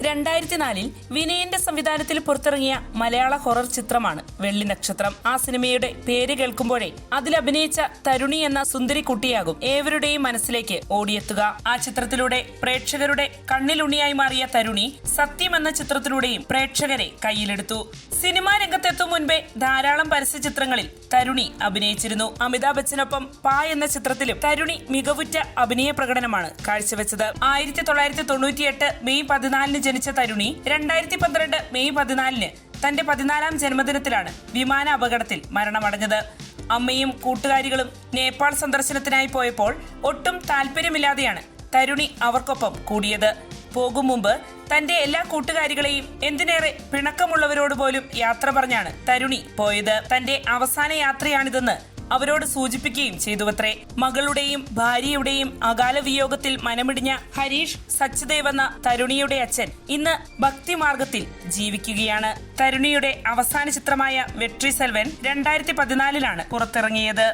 2004 വിനയന്റെ സംവിധാനത്തിൽ പുറത്തിറങ്ങിയ മലയാള ഹൊറർ ചിത്രമാണ് വെള്ളി നക്ഷത്രം. ആ സിനിമയുടെ പേര് കേൾക്കുമ്പോഴേ അതിൽ അഭിനയിച്ച തരുണി എന്ന സുന്ദരി കുട്ടിയാകും ഏവരുടെയും മനസ്സിലേക്ക് ഓടിയെത്തുക. ആ ചിത്രത്തിലൂടെ പ്രേക്ഷകരുടെ കണ്ണിലുണ്ണിയായി മാറിയ തരുണി സത്യം എന്ന ചിത്രത്തിലൂടെയും പ്രേക്ഷകരെ കയ്യിലെടുത്തു. സിനിമാ രംഗത്തെത്തും മുൻപേ ധാരാളം പരസ്യ ചിത്രങ്ങളിൽ തരുണി അഭിനയിച്ചിരുന്നു. അമിതാഭ് ബച്ചനൊപ്പം പാ എന്ന ചിത്രത്തിലും തരുണി മികവുറ്റ അഭിനയ പ്രകടനമാണ് കാഴ്ചവെച്ചത്. 1998 മെയ് 14 ജനിച്ച തരുണി 2012 മെയ് 14 തന്റെ 14ാം ജന്മദിനത്തിലാണ് വിമാന അപകടത്തിൽ മരണമടഞ്ഞത്. അമ്മയും കൂട്ടുകാരികളും നേപ്പാൾ സന്ദർശനത്തിനായി പോയപ്പോൾ ഒട്ടും താല്പര്യമില്ലാതെയാണ് തരുണി അവർക്കൊപ്പം കൂടിയത്. പോകും മുമ്പ് തന്റെ എല്ലാ കൂട്ടുകാരികളെയും, എന്തിനേറെ പിണക്കമുള്ളവരോട് പോലും യാത്ര പറഞ്ഞാണ് തരുണി പോയത്. തന്റെ അവസാന യാത്രയാണിതെന്ന് അവരോട് സൂചിപ്പിക്കുകയും ചെയ്തുവത്രേ. മകളുടെയും ഭാര്യയുടെയും അകാല വിയോഗത്തിൽ മനമിടിഞ്ഞ ഹരീഷ് സച്ദേവ് എന്ന തരുണിയുടെ അച്ഛൻ ഇന്ന് ഭക്തിമാർഗത്തിൽ ജീവിക്കുകയാണ്. തരുണിയുടെ അവസാന ചിത്രമായ വെട്രി സെൽവൻ 2014 പുറത്തിറങ്ങിയത്.